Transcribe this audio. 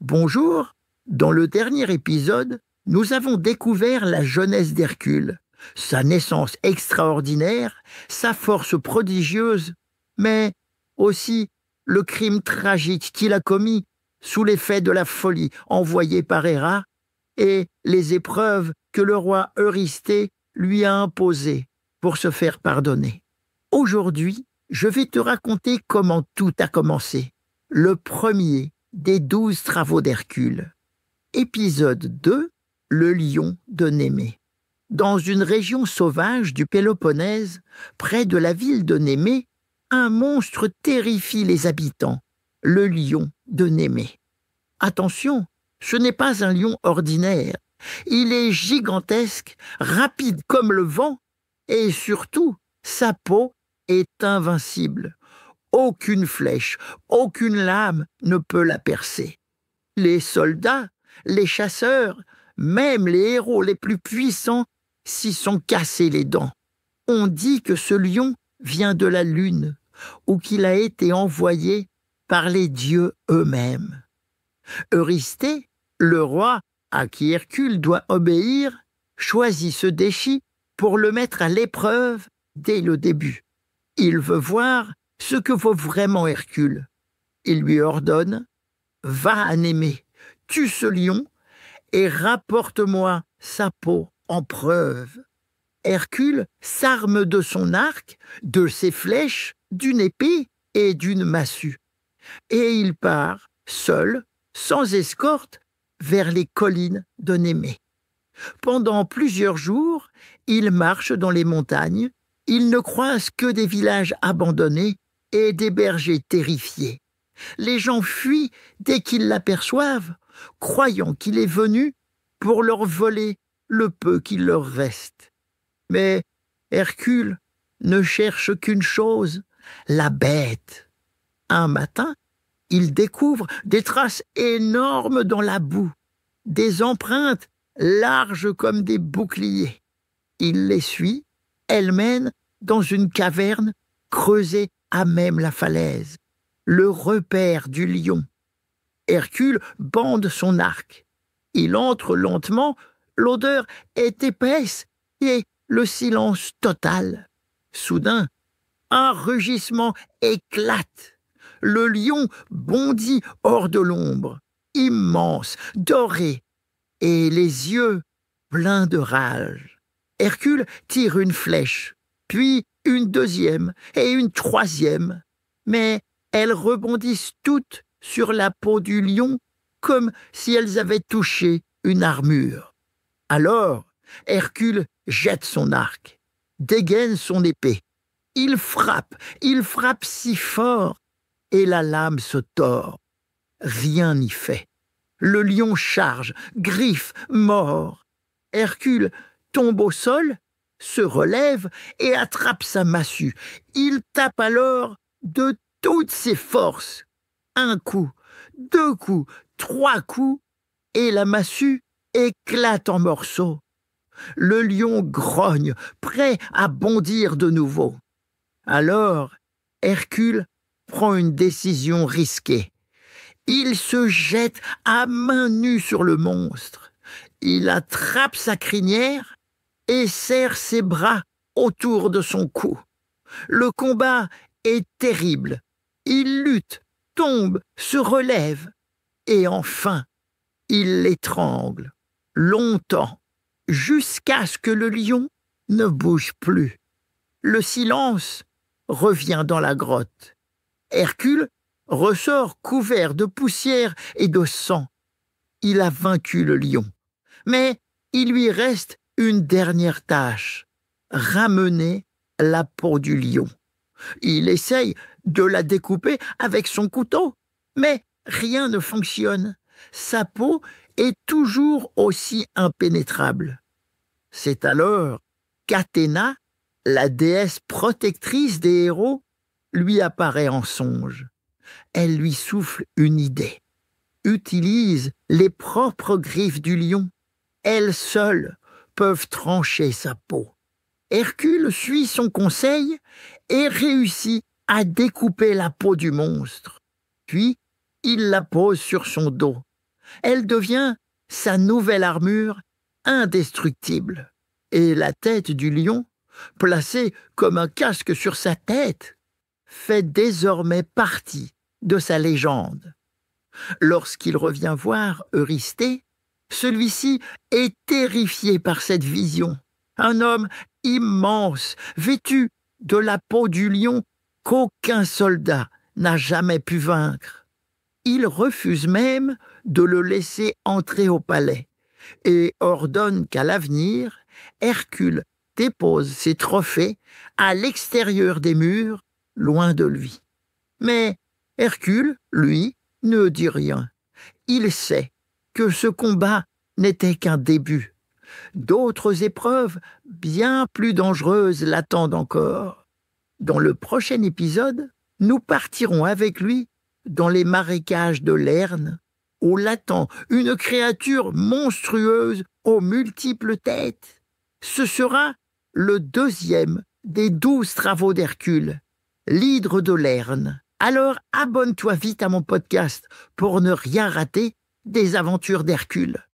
Bonjour, dans le dernier épisode, nous avons découvert la jeunesse d'Hercule, sa naissance extraordinaire, sa force prodigieuse, mais aussi le crime tragique qu'il a commis sous l'effet de la folie envoyée par Héra et les épreuves que le roi Eurysthée lui a imposées pour se faire pardonner. Aujourd'hui, je vais te raconter comment tout a commencé. Le premier des 12 travaux d'Hercule. Épisode 2, le lion de Némée. Dans une région sauvage du Péloponnèse, près de la ville de Némée, un monstre terrifie les habitants, le lion de Némée. Attention, ce n'est pas un lion ordinaire. Il est gigantesque, rapide comme le vent, et surtout, sa peau est invincible. Aucune flèche, aucune lame ne peut la percer. Les soldats, les chasseurs, même les héros les plus puissants s'y sont cassés les dents. On dit que ce lion vient de la lune, ou qu'il a été envoyé par les dieux eux-mêmes. Eurysthée, le roi à qui Hercule doit obéir, choisit ce défi pour le mettre à l'épreuve dès le début. Il veut voir ce que vaut vraiment Hercule. Il lui ordonne « Va à Némée, tue ce lion et rapporte-moi sa peau en preuve. » Hercule s'arme de son arc, de ses flèches, d'une épée et d'une massue. Et il part, seul, sans escorte, vers les collines de Némée. Pendant plusieurs jours, il marche dans les montagnes. Il ne croise que des villages abandonnés et des bergers terrifiés. Les gens fuient dès qu'ils l'aperçoivent, croyant qu'il est venu pour leur voler le peu qu'il leur reste. Mais Hercule ne cherche qu'une chose, la bête. Un matin, il découvre des traces énormes dans la boue, des empreintes larges comme des boucliers. Il les suit, elles mènent dans une caverne creusée à même la falaise, le repère du lion. Hercule bande son arc. Il entre lentement, l'odeur est épaisse et le silence total. Soudain, un rugissement éclate. Le lion bondit hors de l'ombre, immense, doré, et les yeux pleins de rage. Hercule tire une flèche, puis une deuxième et une troisième, mais elles rebondissent toutes sur la peau du lion comme si elles avaient touché une armure. Alors, Hercule jette son arc, dégaine son épée. Il frappe si fort, et la lame se tord. Rien n'y fait. Le lion charge, griffe, mord. Hercule tombe au sol, se relève et attrape sa massue. Il tape alors de toutes ses forces. Un coup, deux coups, trois coups, et la massue éclate en morceaux. Le lion grogne, prêt à bondir de nouveau. Alors, Hercule prend une décision risquée. Il se jette à mains nues sur le monstre. Il attrape sa crinière et serre ses bras autour de son cou. Le combat est terrible. Il lutte, tombe, se relève, et enfin, il l'étrangle, longtemps, jusqu'à ce que le lion ne bouge plus. Le silence revient dans la grotte. Hercule ressort couvert de poussière et de sang. Il a vaincu le lion. Mais il lui reste une dernière tâche, ramener la peau du lion. Il essaye de la découper avec son couteau, mais rien ne fonctionne. Sa peau est toujours aussi impénétrable. C'est alors qu'Athéna, la déesse protectrice des héros, lui apparaît en songe. Elle lui souffle une idée. Utilise les propres griffes du lion. Elles seules peuvent trancher sa peau. Hercule suit son conseil et réussit à découper la peau du monstre. Puis, il la pose sur son dos. Elle devient sa nouvelle armure indestructible. Et la tête du lion, placée comme un casque sur sa tête, fait désormais partie de sa légende. Lorsqu'il revient voir Eurysthée, celui-ci est terrifié par cette vision. Un homme immense, vêtu de la peau du lion qu'aucun soldat n'a jamais pu vaincre. Il refuse même de le laisser entrer au palais et ordonne qu'à l'avenir, Hercule dépose ses trophées à l'extérieur des murs, loin de lui. Mais Hercule, lui, ne dit rien. Il sait que ce combat n'était qu'un début. D'autres épreuves bien plus dangereuses l'attendent encore. Dans le prochain épisode, nous partirons avec lui dans les marécages de Lerne, où l'attend une créature monstrueuse aux multiples têtes. Ce sera le deuxième des 12 travaux d'Hercule, l'hydre de Lerne. Alors abonne-toi vite à mon podcast pour ne rien rater des aventures d'Hercule.